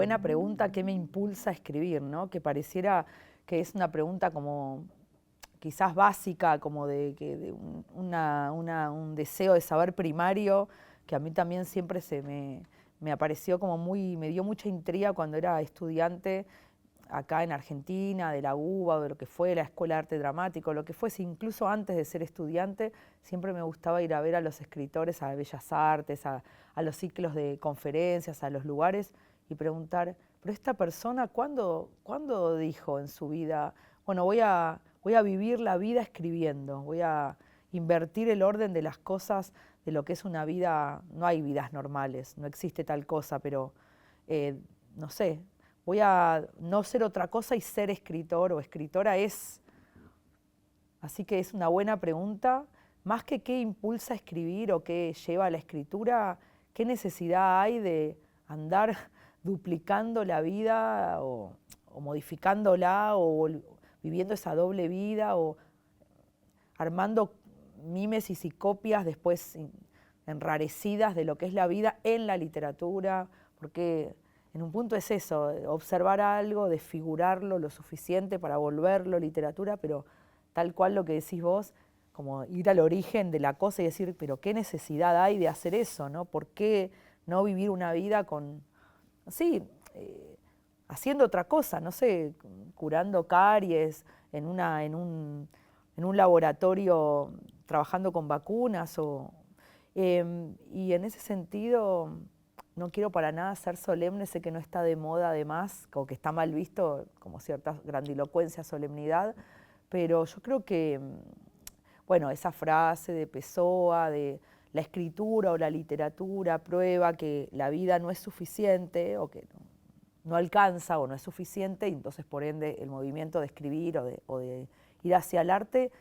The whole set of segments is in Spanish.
buena pregunta, ¿qué me impulsa a escribir, ¿no? Que pareciera que es una pregunta como quizás básica, como un deseo de saber primario, que a mí también siempre me apareció como me dio mucha intriga cuando era estudiante acá en Argentina, de la UBA, o de lo que fue, la Escuela de Arte Dramático, lo que fuese, incluso antes de ser estudiante, siempre me gustaba ir a ver a los escritores, a Bellas Artes, a los ciclos de conferencias, a los lugares, y preguntar, pero esta persona, ¿cuándo dijo en su vida, bueno, voy a vivir la vida escribiendo, voy a invertir el orden de las cosas, de lo que es una vida, no hay vidas normales, no existe tal cosa, pero no sé, voy a no ser otra cosa y ser escritor o escritora es. Así que es una buena pregunta. Más que qué impulsa a escribir o qué lleva a la escritura, qué necesidad hay de andar duplicando la vida o modificándola o viviendo esa doble vida o armando mímesis y copias después enrarecidas de lo que es la vida en la literatura, porque en un punto es eso, observar algo, desfigurarlo lo suficiente para volverlo literatura, pero tal cual lo que decís vos, como ir al origen de la cosa y decir, pero qué necesidad hay de hacer eso, ¿no? ¿Por qué no vivir una vida con, sí, haciendo otra cosa, no sé, curando caries en un laboratorio trabajando con vacunas y en ese sentido no quiero para nada ser solemne, sé que no está de moda además, o que está mal visto, como cierta grandilocuencia, solemnidad, pero yo creo que, bueno, esa frase de Pessoa, de la escritura o la literatura prueba que la vida no es suficiente o que no alcanza o no es suficiente, y entonces por ende el movimiento de escribir o de ir hacia el arte,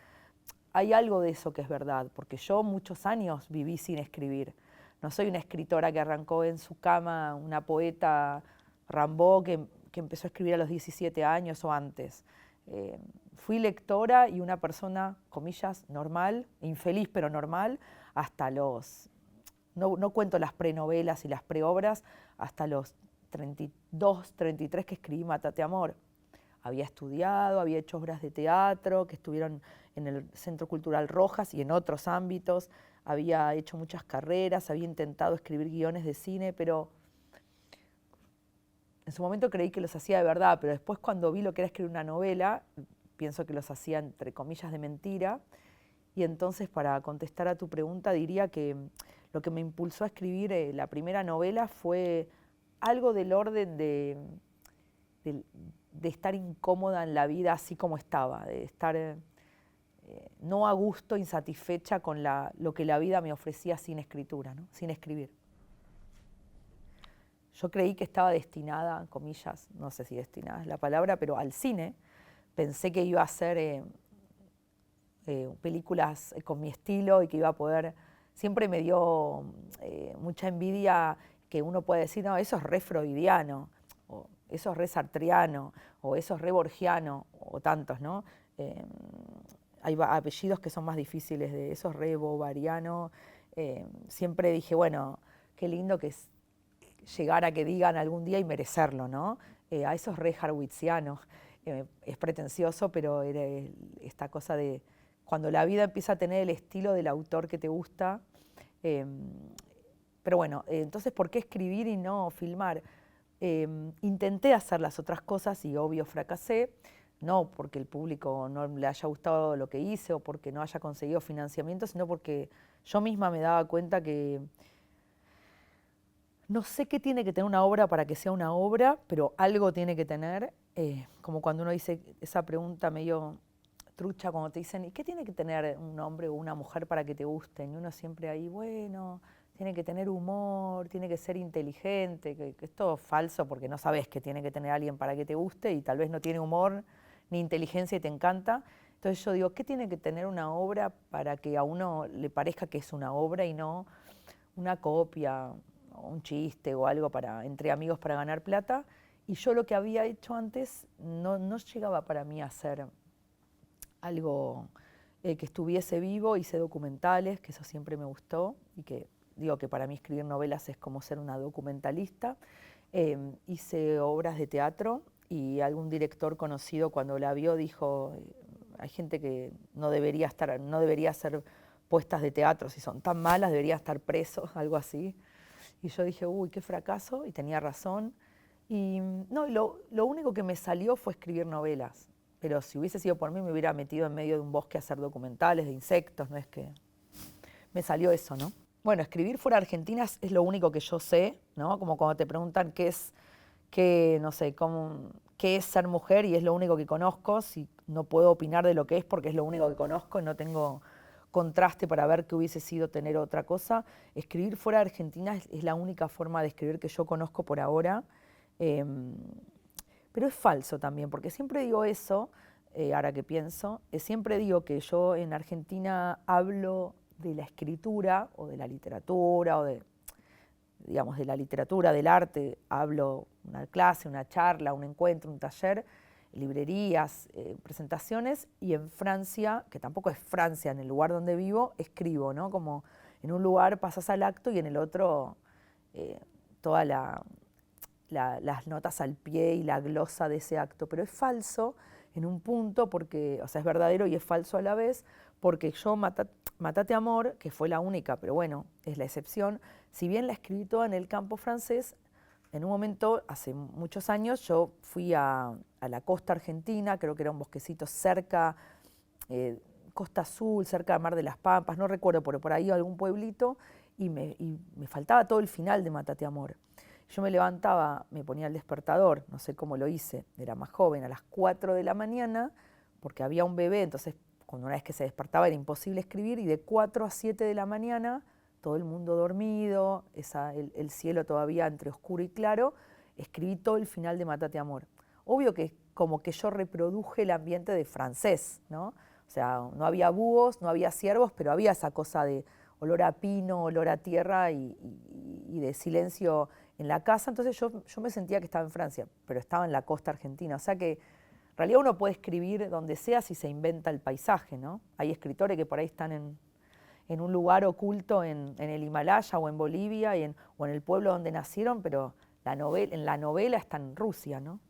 hay algo de eso que es verdad, porque yo muchos años viví sin escribir. No soy una escritora que arrancó en su cama, una poeta Rimbaud que empezó a escribir a los 17 años o antes. Fui lectora y una persona, comillas, normal, infeliz pero normal, hasta los, no cuento las prenovelas y las preobras, hasta los 32, 33 que escribí Mátate Amor. Había estudiado, había hecho obras de teatro que estuvieron en el Centro Cultural Rojas y en otros ámbitos, había hecho muchas carreras, había intentado escribir guiones de cine, pero en su momento creí que los hacía de verdad, pero después cuando vi lo que era escribir una novela, pienso que los hacía entre comillas de mentira, y entonces para contestar a tu pregunta diría que lo que me impulsó a escribir la primera novela fue algo del orden de estar incómoda en la vida así como estaba, de estar no a gusto, insatisfecha con lo que la vida me ofrecía sin escritura, ¿no? Sin escribir. Yo creí que estaba destinada, comillas, no sé si destinada es la palabra, pero al cine. Pensé que iba a hacer películas con mi estilo y que iba a poder. Siempre me dio mucha envidia que uno puede decir, no, eso es re freudiano, o eso es re sartriano, o eso es re borgiano, o tantos, ¿no? Hay apellidos que son más difíciles de eso, es re bovariano. Siempre dije, bueno, qué lindo que es llegar a que digan algún día y merecerlo, ¿no? A eso es re harwitziano. Es pretencioso, pero era esta cosa de cuando la vida empieza a tener el estilo del autor que te gusta. Pero bueno, entonces, ¿por qué escribir y no filmar? Intenté hacer las otras cosas y obvio fracasé, no porque el público no le haya gustado lo que hice o porque no haya conseguido financiamiento, sino porque yo misma me daba cuenta que no sé qué tiene que tener una obra para que sea una obra, pero algo tiene que tener, como cuando uno dice esa pregunta medio trucha, cuando te dicen, ¿y qué tiene que tener un hombre o una mujer para que te gusten? Y uno siempre ahí, bueno, tiene que tener humor, tiene que ser inteligente, que es todo falso porque no sabes que tiene que tener alguien para que te guste y tal vez no tiene humor ni inteligencia y te encanta. Entonces yo digo, ¿qué tiene que tener una obra para que a uno le parezca que es una obra y no una copia, o un chiste o algo entre amigos para ganar plata? Y yo lo que había hecho antes no llegaba para mí a ser algo que estuviese vivo. Hice documentales, que eso siempre me gustó y que digo que para mí escribir novelas es como ser una documentalista. Hice obras de teatro y algún director conocido cuando la vio dijo, hay gente que no debería ser puestas de teatro, si son tan malas debería estar preso, algo así. Y yo dije, uy, qué fracaso, y tenía razón. Y no, lo único que me salió fue escribir novelas. Pero si hubiese sido por mí, me hubiera metido en medio de un bosque a hacer documentales de insectos, no es que me salió eso, ¿no? Bueno, escribir fuera de Argentina es lo único que yo sé, ¿no? Como cuando te preguntan no sé, qué es ser mujer y es lo único que conozco, si no puedo opinar de lo que es porque es lo único que conozco y no tengo contraste para ver qué hubiese sido tener otra cosa. Escribir fuera de Argentina es la única forma de escribir que yo conozco por ahora. Eh, pero es falso también, porque siempre digo eso, ahora que pienso, siempre digo que yo en Argentina hablo de la escritura o de la literatura o digamos, de la literatura, del arte, hablo una clase, una charla, un encuentro, un taller, librerías, presentaciones, y en Francia, que tampoco es Francia, en el lugar donde vivo, escribo, ¿no? Como en un lugar pasas al acto y en el otro todas las notas al pie y la glosa de ese acto, pero es falso en un punto, porque, o sea, es verdadero y es falso a la vez, porque yo Mátate Amor, que fue la única, pero bueno, es la excepción, si bien la escribí toda en el campo francés, en un momento, hace muchos años, yo fui a la costa argentina, creo que era un bosquecito cerca, eh, Costa Azul, cerca del Mar de las Pampas, no recuerdo, pero por ahí algún pueblito, y me faltaba todo el final de Mátate Amor. Yo me levantaba, me ponía el despertador, no sé cómo lo hice, era más joven, a las 4 de la mañana, porque había un bebé, entonces cuando una vez que se despertaba era imposible escribir, y de 4 a 7 de la mañana, todo el mundo dormido, el cielo todavía entre oscuro y claro, escribí todo el final de Mátate Amor. Obvio que como que yo reproduje el ambiente de francés, ¿no? O sea, no había búhos, no había ciervos, pero había esa cosa de olor a pino, olor a tierra y de silencio en la casa. Entonces yo me sentía que estaba en Francia, pero estaba en la costa argentina. O sea que en realidad uno puede escribir donde sea si se inventa el paisaje, ¿no? Hay escritores que por ahí están en un lugar oculto en el Himalaya o en Bolivia o en el pueblo donde nacieron, pero en la novela está en Rusia, ¿no?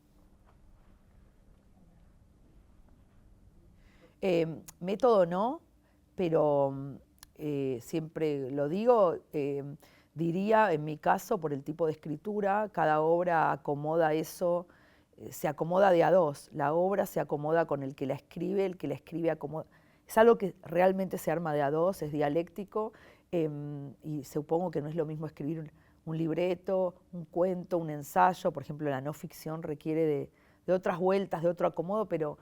Método no, pero siempre lo digo, diría en mi caso, por el tipo de escritura, cada obra acomoda eso, se acomoda de a dos. La obra se acomoda con el que la escribe acomoda. Es algo que realmente se arma de a dos, es dialéctico, y supongo que no es lo mismo escribir un libreto, un cuento, un ensayo. Por ejemplo, la no ficción requiere de otras vueltas, de otro acomodo, pero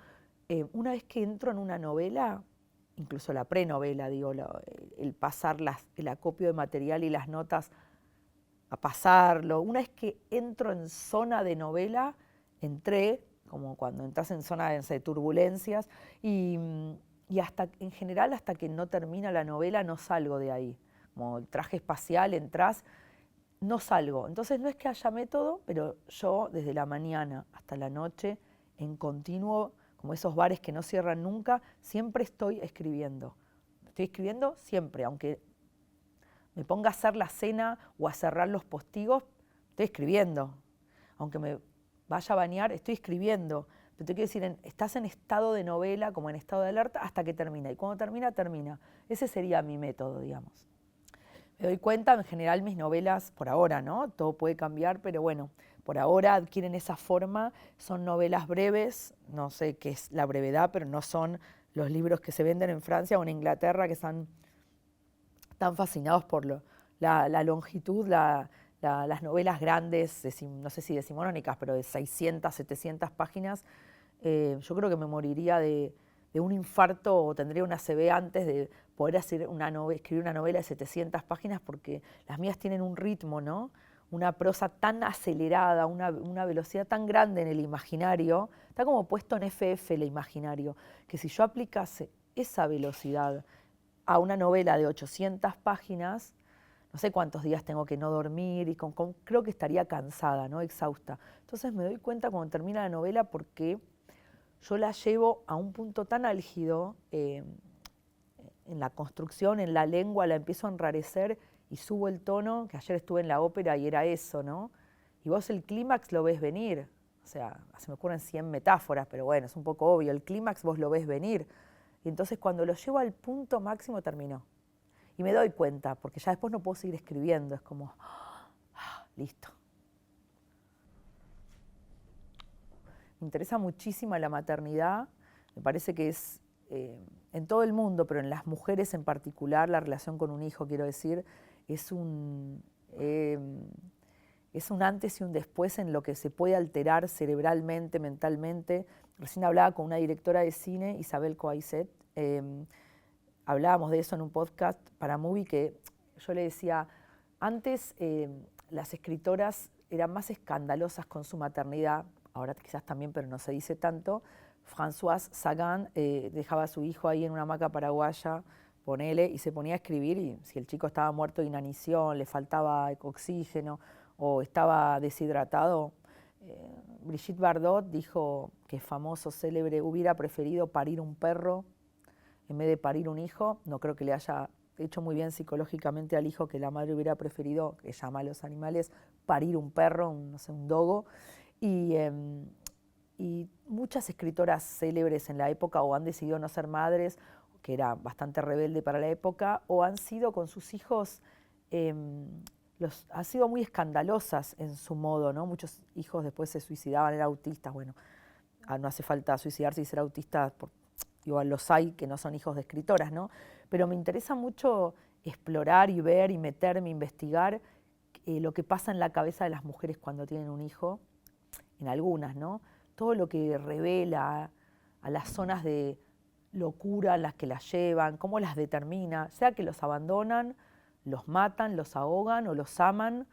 una vez que entro en una novela, incluso la prenovela, digo, el pasar el acopio de material y las notas a pasarlo, una vez que entro en zona de novela, entré, como cuando entras en zona de turbulencias, y, y en general hasta que no termina la novela no salgo de ahí. Como el traje espacial, entras, no salgo. Entonces no es que haya método, pero yo desde la mañana hasta la noche, en continuo, como esos bares que no cierran nunca, siempre estoy escribiendo. Estoy escribiendo siempre, aunque me ponga a hacer la cena o a cerrar los postigos, estoy escribiendo. Aunque me vaya a bañar, estoy escribiendo. Pero te quiero decir, estás en estado de novela, como en estado de alerta, hasta que termina. Y cuando termina, termina. Ese sería mi método, digamos. Me doy cuenta, en general mis novelas, por ahora, ¿no? Todo puede cambiar, pero bueno, por ahora adquieren esa forma, son novelas breves, no sé qué es la brevedad, pero no son los libros que se venden en Francia o en Inglaterra que están tan fascinados por la longitud, las novelas grandes, no sé si decimonónicas, pero de 600, 700 páginas. Yo creo que me moriría de un infarto o tendría una ACV antes de poder escribir una novela de 700 páginas, porque las mías tienen un ritmo, ¿no? Una prosa tan acelerada, una velocidad tan grande en el imaginario, está como puesto en FF el imaginario, que si yo aplicase esa velocidad a una novela de 800 páginas, no sé cuántos días tengo que no dormir y creo que estaría cansada, ¿no? Exhausta. Entonces me doy cuenta cuando termina la novela porque yo la llevo a un punto tan álgido en la construcción, en la lengua, la empiezo a enrarecer y subo el tono, que ayer estuve en la ópera y era eso, ¿no? y vos el clímax lo ves venir. O sea, se me ocurren 100 metáforas, pero bueno, es un poco obvio. El clímax vos lo ves venir. Y entonces cuando lo llevo al punto máximo terminó. Y me doy cuenta, porque ya después no puedo seguir escribiendo. Es como, listo. Me interesa muchísimo la maternidad. Me parece que es en todo el mundo, pero en las mujeres en particular, la relación con un hijo, quiero decir, es un antes y un después en lo que se puede alterar cerebralmente, mentalmente. Recién hablaba con una directora de cine, Isabel Coaiset, hablábamos de eso en un podcast para Movie, que yo le decía, antes las escritoras eran más escandalosas con su maternidad, ahora quizás también, pero no se dice tanto. Françoise Sagan dejaba a su hijo ahí en una hamaca paraguaya, ponele, y se ponía a escribir, y si el chico estaba muerto de inanición, le faltaba oxígeno o estaba deshidratado, Brigitte Bardot dijo, que es famoso, célebre, hubiera preferido parir un perro en vez de parir un hijo. No creo que le haya hecho muy bien psicológicamente al hijo que la madre hubiera preferido, que llama a los animales, parir un perro, no sé, un dogo. Y muchas escritoras célebres en la época o han decidido no ser madres, que era bastante rebelde para la época, o han sido con sus hijos, han sido muy escandalosas en su modo, ¿no? Muchos hijos después se suicidaban, eran autistas. Bueno, no hace falta suicidarse y ser autista, igual los hay que no son hijos de escritoras, ¿no? Pero me interesa mucho explorar y ver y meterme, investigar lo que pasa en la cabeza de las mujeres cuando tienen un hijo, en algunas, ¿no? Todo lo que revela a las zonas de locura en las que las llevan, cómo las determina, sea que los abandonan, los matan, los ahogan o los aman,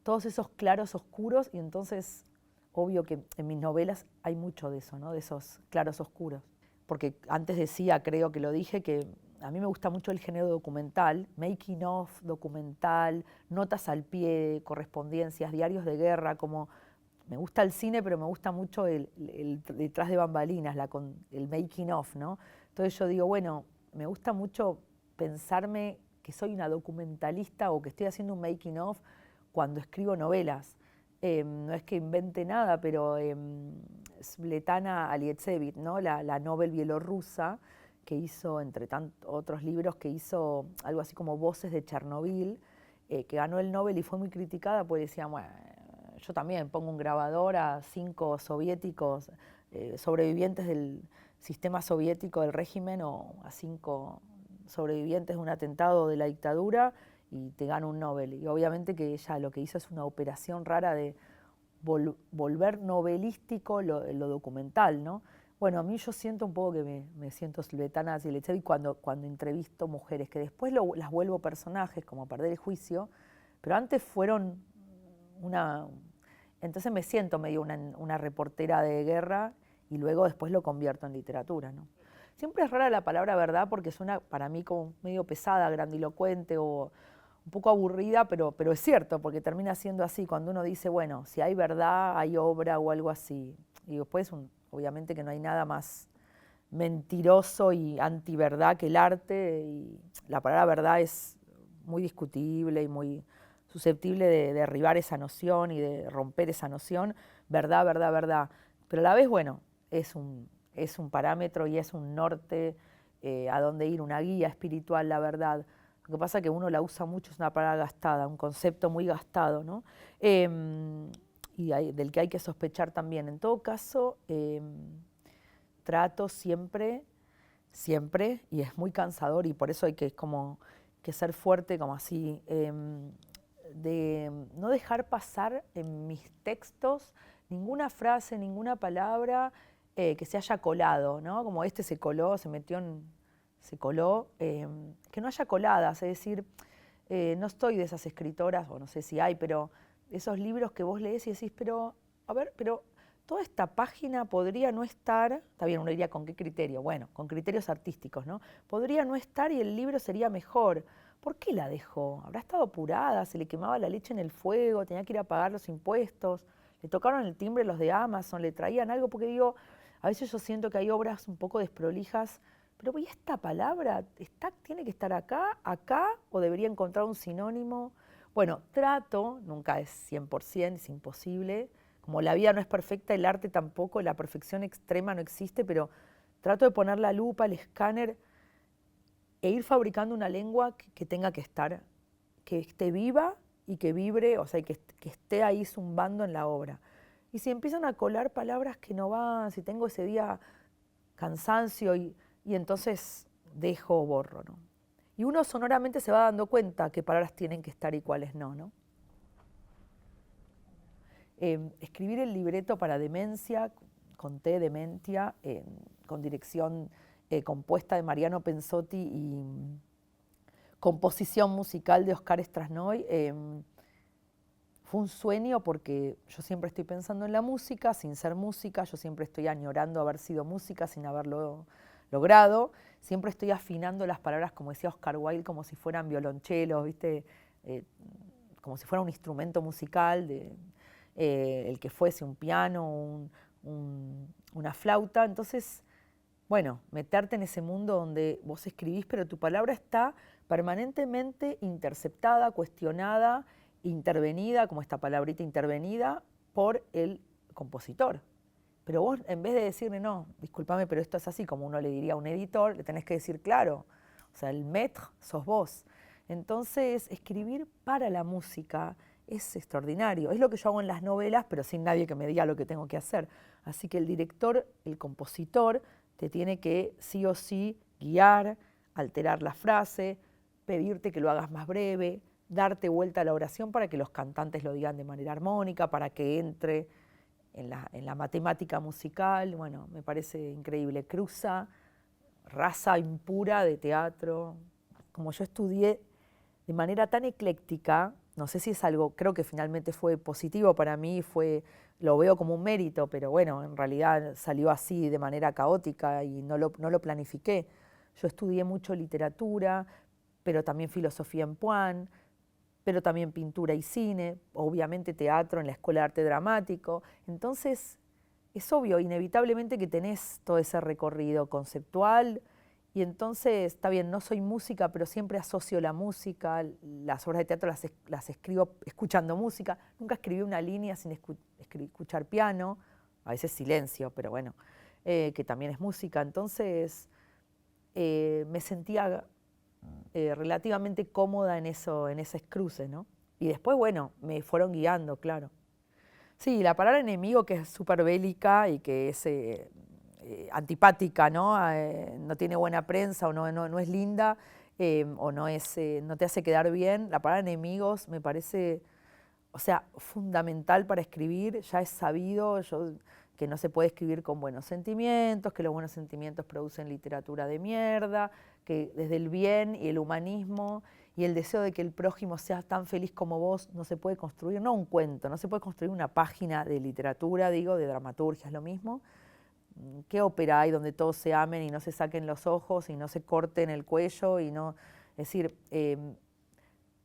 todos esos claros oscuros, y entonces, obvio que en mis novelas hay mucho de eso, ¿no? De esos claros oscuros. Porque antes decía, creo que lo dije, que a mí me gusta mucho el género documental, making of, documental, notas al pie, correspondencias, diarios de guerra, como me gusta el cine, pero me gusta mucho el detrás de bambalinas, el making of, ¿no? Entonces yo digo, bueno, me gusta mucho pensarme que soy una documentalista o que estoy haciendo un making of cuando escribo novelas. No es que invente nada, pero Svetlana Alexievich, ¿no? la Nobel bielorrusa, que hizo, entre tantos otros libros, que hizo algo así como Voces de Chernobyl, que ganó el Nobel y fue muy criticada, pues decía, bueno, yo también pongo un grabador a 5 soviéticos sobrevivientes del sistema soviético del régimen, o a 5 sobrevivientes de un atentado de la dictadura, y te gana un Nobel. Y obviamente que ella lo que hizo es una operación rara de volver novelístico lo documental, ¿no? Bueno, a mí yo siento un poco que me siento Svetlana Alexievich cuando entrevisto mujeres, que después las vuelvo personajes, como Perder el Juicio, pero antes fueron una... Entonces me siento medio una reportera de guerra, y luego después lo convierto en literatura, ¿no? Siempre es rara la palabra verdad porque suena para mí como medio pesada, grandilocuente o un poco aburrida, pero es cierto, porque termina siendo así. Cuando uno dice, bueno, si hay verdad, hay obra o algo así. Y después, obviamente que no hay nada más mentiroso y antiverdad que el arte, y la palabra verdad es muy discutible y muy susceptible de derribar esa noción y de romper esa noción. Verdad, verdad, verdad. Pero a la vez, bueno, es un parámetro y es un norte a dónde ir, una guía espiritual, la verdad. Lo que pasa es que uno la usa mucho, es una palabra gastada, un concepto muy gastado, ¿no? Y del que hay que sospechar también. En todo caso, trato siempre, y es muy cansador, y por eso hay que ser fuerte, como así, de no dejar pasar en mis textos ninguna frase, ninguna palabra que se haya colado, ¿no? Como este se coló, se coló, que no haya coladas, es decir, no estoy de esas escritoras, o no sé si hay, pero esos libros que vos lees y decís, pero, a ver, pero toda esta página podría no estar, está bien, uno diría con qué criterio, bueno, con criterios artísticos, ¿no? Podría no estar y el libro sería mejor. ¿Por qué la dejó? ¿Habrá estado apurada? ¿Se le quemaba la leche en el fuego? ¿Tenía que ir a pagar los impuestos? ¿Le tocaron el timbre los de Amazon? ¿Le traían algo? Porque digo, a veces yo siento que hay obras un poco desprolijas, pero ¿y esta palabra tiene que estar acá, o debería encontrar un sinónimo? Bueno, trato, nunca es 100%, es imposible. Como la vida no es perfecta, el arte tampoco, la perfección extrema no existe, pero trato de poner la lupa, el escáner e ir fabricando una lengua que tenga que estar, que esté viva y que vibre, o sea, que esté ahí zumbando en la obra. Y si empiezan a colar palabras que no van, si tengo ese día cansancio y entonces dejo o borro, ¿no? Y uno sonoramente se va dando cuenta qué palabras tienen que estar y cuáles no, ¿no? Escribir el libreto para Demencia, con T, Dementia, con dirección compuesta de Mariano Pensotti y composición musical de Oscar Strasnoy. Fue un sueño porque yo siempre estoy pensando en la música, sin ser música, yo siempre estoy añorando haber sido música sin haberlo logrado, siempre estoy afinando las palabras, como decía Oscar Wilde, como si fueran violonchelos, ¿viste? Como si fuera un instrumento musical, el que fuese un piano, una flauta. Entonces, bueno, meterte en ese mundo donde vos escribís, pero tu palabra está permanentemente interceptada, cuestionada, intervenida, como esta palabrita intervenida, por el compositor. Pero vos, en vez de decirle, no, discúlpame, pero esto es así, como uno le diría a un editor, le tenés que decir, claro, o sea, el maître sos vos. Entonces, escribir para la música es extraordinario. Es lo que yo hago en las novelas, pero sin nadie que me diga lo que tengo que hacer. Así que el director, el compositor, te tiene que sí o sí guiar, alterar la frase, pedirte que lo hagas más breve, darte vuelta a la oración para que los cantantes lo digan de manera armónica, para que entre en la matemática musical. Bueno, me parece increíble. Cruza raza impura de teatro. Como yo estudié de manera tan ecléctica, no sé si es algo, creo que finalmente fue positivo para mí, lo veo como un mérito, pero bueno, en realidad salió así de manera caótica y no lo planifiqué. Yo estudié mucho literatura, pero también filosofía en Puan, pero también pintura y cine, obviamente teatro en la Escuela de Arte Dramático. Entonces, es obvio, inevitablemente que tenés todo ese recorrido conceptual y entonces, está bien, no soy música, pero siempre asocio la música, las obras de teatro las escribo escuchando música, nunca escribí una línea sin escuchar piano, a veces silencio, pero bueno, que también es música. Entonces, me sentía relativamente cómoda en ese cruce, ¿no? Y después, bueno, me fueron guiando, claro. Sí, la palabra enemigo, que es súper bélica y que es antipática, ¿no? No tiene buena prensa o no es linda o no te hace quedar bien. La palabra enemigos me parece, o sea, fundamental para escribir. Ya es sabido que no se puede escribir con buenos sentimientos, que los buenos sentimientos producen literatura de mierda, que desde el bien y el humanismo y el deseo de que el prójimo sea tan feliz como vos no se puede construir, no un cuento, no se puede construir una página de literatura, digo, de dramaturgia, es lo mismo. ¿Qué ópera hay donde todos se amen y no se saquen los ojos y no se corten el cuello y no, es decir,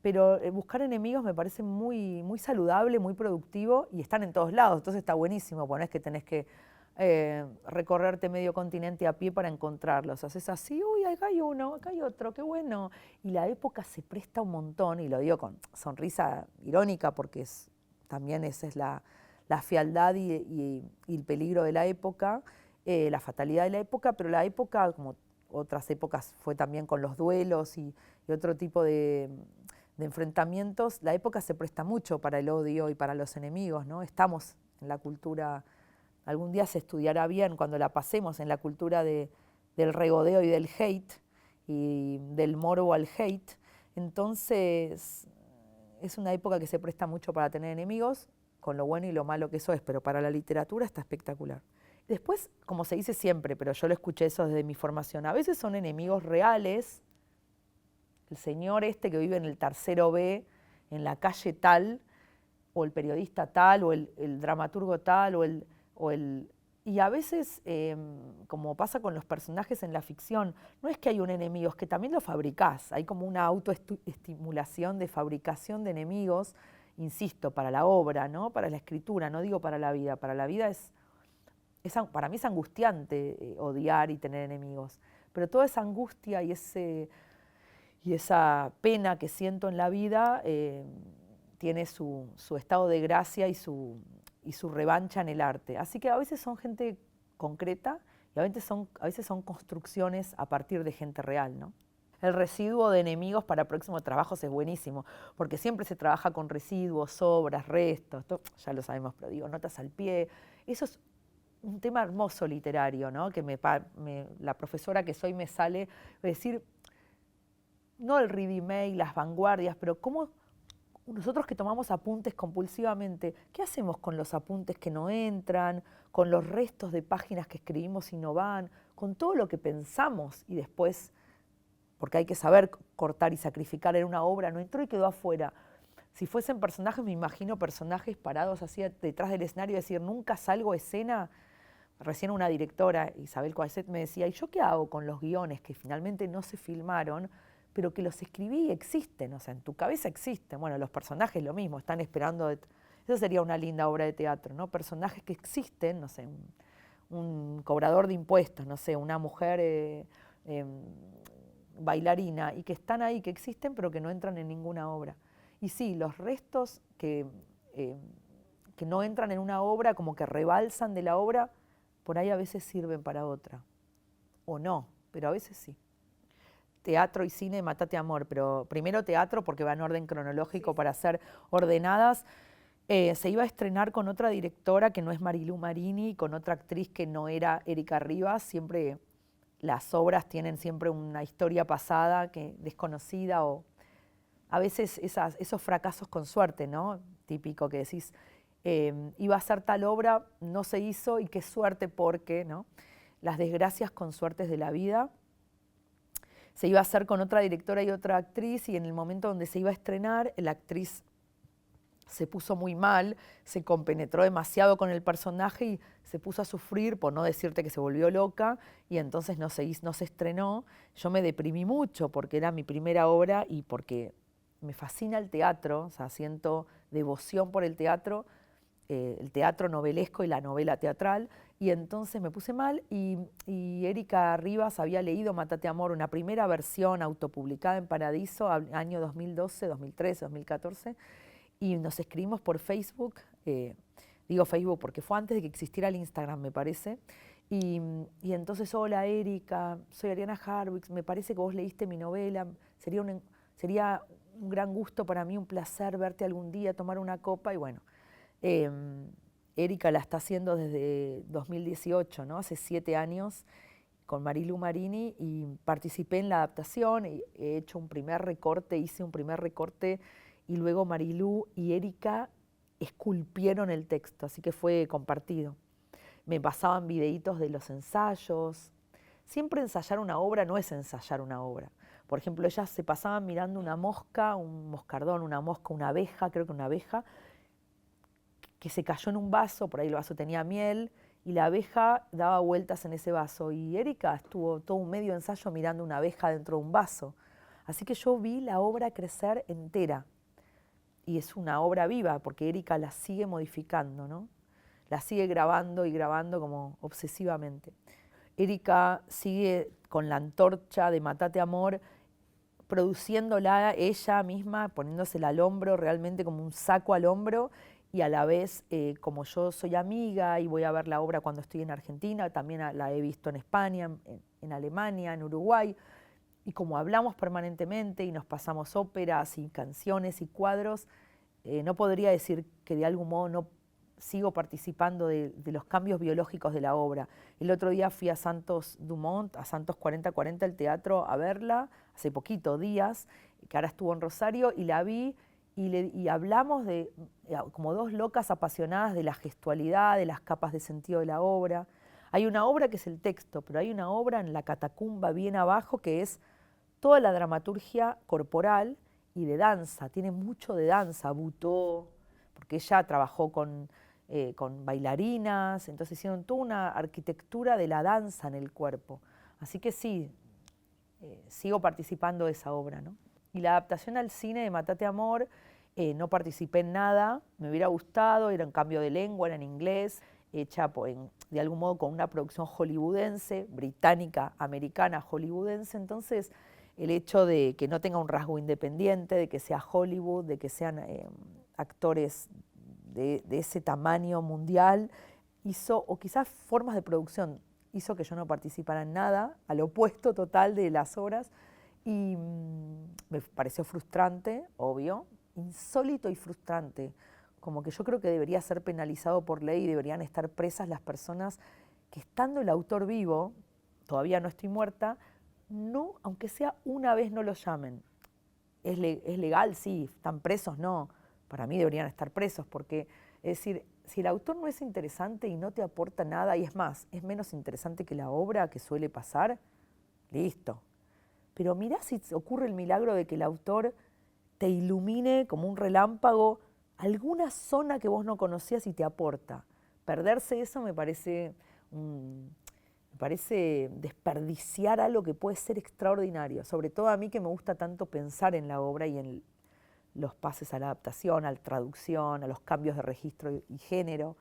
pero buscar enemigos me parece muy, muy saludable, muy productivo y están en todos lados, entonces está buenísimo, bueno, es que tenés que recorrerte medio continente a pie para encontrarlos. Haces así, uy, acá hay uno, acá hay otro, qué bueno. Y la época se presta un montón, y lo digo con sonrisa irónica porque también esa es la fealdad y el peligro de la época, la fatalidad de la época, pero la época, como otras épocas fue también con los duelos y otro tipo de enfrentamientos, la época se presta mucho para el odio y para los enemigos, ¿no? Estamos en la cultura, algún día se estudiará bien cuando la pasemos, en la cultura del regodeo y del hate, y del morbo al hate. Entonces, es una época que se presta mucho para tener enemigos, con lo bueno y lo malo que eso es, pero para la literatura está espectacular. Después, como se dice siempre, pero yo lo escuché eso desde mi formación, a veces son enemigos reales. El señor este que vive en el tercero B, en la calle tal, o el periodista tal, o el dramaturgo tal, y a veces, como pasa con los personajes en la ficción, no es que hay un enemigo, es que también lo fabricás. Hay como una autoestimulación de fabricación de enemigos, insisto, para la obra, ¿no? Para la escritura, no digo para la vida. Para la vida para mí es angustiante odiar y tener enemigos. Pero toda esa angustia y y esa pena que siento en la vida tiene su estado de gracia y su revancha en el arte. Así que a veces son gente concreta y a veces son construcciones a partir de gente real, ¿no? El residuo de enemigos para próximos trabajos es buenísimo, porque siempre se trabaja con residuos, sobras, restos, ya lo sabemos, pero digo, notas al pie. Eso es un tema hermoso literario, ¿no? Que la profesora que soy me sale decir, no el ready-made, las vanguardias, pero cómo nosotros que tomamos apuntes compulsivamente, ¿qué hacemos con los apuntes que no entran, con los restos de páginas que escribimos y no van, con todo lo que pensamos y después, porque hay que saber cortar y sacrificar en una obra, no entró y quedó afuera? Si fuesen personajes, me imagino personajes parados así detrás del escenario y decir, nunca salgo a escena. Recién una directora, Isabel Coaset, me decía, ¿y yo qué hago con los guiones que finalmente no se filmaron, pero que los escribí y existen? O sea, en tu cabeza existen. Bueno, los personajes lo mismo, están esperando. Eso sería una linda obra de teatro, ¿no? Personajes que existen, no sé, un cobrador de impuestos, no sé, una mujer bailarina, y que están ahí, que existen, pero que no entran en ninguna obra. Y sí, los restos que no entran en una obra, como que rebalsan de la obra, por ahí a veces sirven para otra. O no, pero a veces sí. Teatro y cine, Mátate Amor, pero primero teatro porque va en orden cronológico para ser ordenadas. Se iba a estrenar con otra directora que no es Marilú Marini, con otra actriz que no era Erika Rivas. Siempre las obras tienen siempre una historia pasada desconocida, o a veces esos fracasos con suerte, ¿no? Típico que decís, iba a ser tal obra, no se hizo y qué suerte porque, ¿no? Las desgracias con suertes de la vida. Se iba a hacer con otra directora y otra actriz, y en el momento donde se iba a estrenar, la actriz se puso muy mal, se compenetró demasiado con el personaje y se puso a sufrir, por no decirte que se volvió loca, y entonces no se estrenó. Yo me deprimí mucho porque era mi primera obra y porque me fascina el teatro, o sea, siento devoción por el teatro novelesco y la novela teatral, y entonces me puse mal y Erika Rivas había leído Mátate Amor, una primera versión autopublicada en Paradiso, año 2012, 2013, 2014, y nos escribimos por Facebook, digo Facebook porque fue antes de que existiera el Instagram, me parece, y entonces, hola Erika, soy Ariana Harwitz, me parece que vos leíste mi novela, sería un gran gusto para mí, un placer verte algún día, tomar una copa, y bueno, Erika la está haciendo desde 2018, ¿no? Hace 7 años, con Marilú Marini, y participé en la adaptación, he hecho hice un primer recorte, y luego Marilú y Erika esculpieron el texto, así que fue compartido. Me pasaban videitos de los ensayos. Siempre ensayar una obra no es ensayar una obra. Por ejemplo, ellas se pasaban mirando una mosca, un moscardón, una mosca, una abeja, creo que una abeja, que se cayó en un vaso, por ahí el vaso tenía miel, y la abeja daba vueltas en ese vaso. Y Erika estuvo todo un medio ensayo mirando una abeja dentro de un vaso. Así que yo vi la obra crecer entera. Y es una obra viva, porque Erika la sigue modificando, ¿no? La sigue grabando y grabando como obsesivamente. Erika sigue con la antorcha de Mátate Amor, produciéndola ella misma, poniéndosela al hombro, realmente como un saco al hombro, y a la vez, como yo soy amiga y voy a ver la obra cuando estoy en Argentina, también la he visto en España, en Alemania, en Uruguay, y como hablamos permanentemente y nos pasamos óperas y canciones y cuadros, no podría decir que de algún modo no sigo participando de los cambios biológicos de la obra. El otro día fui a Santos Dumont, a Santos 4040, el teatro, a verla, hace poquito, días, que ahora estuvo en Rosario, y la vi y hablamos como dos locas apasionadas de la gestualidad, de las capas de sentido de la obra. Hay una obra que es el texto, pero hay una obra en la catacumba bien abajo que es toda la dramaturgia corporal y de danza. Tiene mucho de danza, Butó, porque ella trabajó con bailarinas, entonces hicieron toda una arquitectura de la danza en el cuerpo. Así que sí, sigo participando de esa obra, ¿no? Y la adaptación al cine de Mátate Amor, no participé en nada, me hubiera gustado, era un cambio de lengua, era en inglés, hecha de algún modo con una producción hollywoodense, británica, americana, hollywoodense, entonces el hecho de que no tenga un rasgo independiente, de que sea Hollywood, de que sean actores de ese tamaño mundial, hizo, o quizás formas de producción, hizo que yo no participara en nada, al opuesto total de las obras, y me pareció frustrante, obvio, insólito y frustrante, como que yo creo que debería ser penalizado por ley y deberían estar presas las personas que estando el autor vivo, todavía no estoy muerta, no, aunque sea una vez no lo llamen. Es legal, sí, están presos, no. Para mí deberían estar presos, porque, es decir, si el autor no es interesante y no te aporta nada, y es más, es menos interesante que la obra que suele pasar, listo. Pero mirá si ocurre el milagro de que el autor te ilumine como un relámpago alguna zona que vos no conocías y te aporta. Perderse eso me parece desperdiciar algo que puede ser extraordinario, sobre todo a mí que me gusta tanto pensar en la obra y en los pases a la adaptación, a la traducción, a los cambios de registro y género.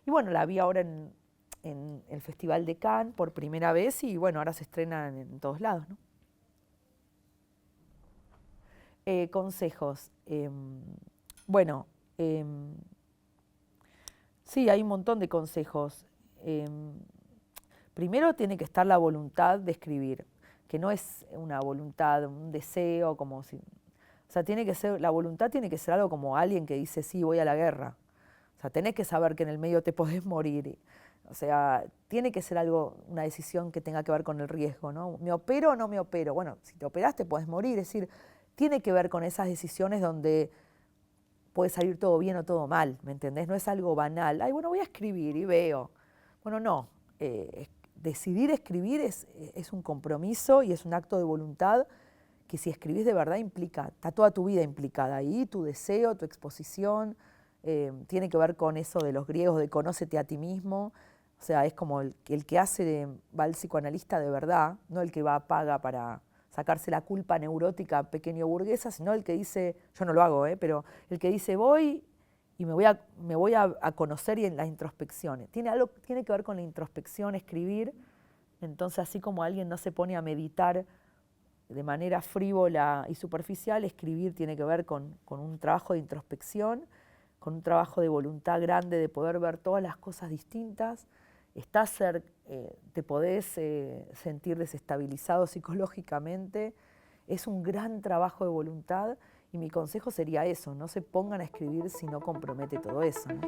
Y bueno, la vi ahora en el Festival de Cannes por primera vez y bueno, ahora se estrena en todos lados, ¿no? Consejos. Bueno, sí, hay un montón de consejos. Primero tiene que estar la voluntad de escribir, que no es una voluntad, un deseo, como si... O sea, tiene que ser, la voluntad tiene que ser algo como alguien que dice, sí, voy a la guerra. O sea, tenés que saber que en el medio te podés morir. O sea, tiene que ser algo, una decisión que tenga que ver con el riesgo, ¿no? ¿Me opero o no me opero? Bueno, si te operás te podés morir. Es decir, tiene que ver con esas decisiones donde puede salir todo bien o todo mal, ¿me entendés? No es algo banal. Ay, bueno, voy a escribir y veo. Bueno, no. Decidir escribir es un compromiso y es un acto de voluntad que si escribís de verdad implica, está toda tu vida implicada ahí, tu deseo, tu exposición, tiene que ver con eso de los griegos, de conócete a ti mismo, o sea, es como el que va al psicoanalista de verdad, no el que va a paga para sacarse la culpa neurótica pequeño burguesa, sino el que dice, yo no lo hago, pero el que dice voy y me voy a conocer y en la introspección. Tiene que ver con la introspección, escribir, entonces así como alguien no se pone a meditar de manera frívola y superficial, escribir tiene que ver con un trabajo de introspección, con un trabajo de voluntad grande de poder ver todas las cosas distintas. Te podés sentir desestabilizado psicológicamente. Es un gran trabajo de voluntad y mi consejo sería eso, no se pongan a escribir si no compromete todo eso, ¿no?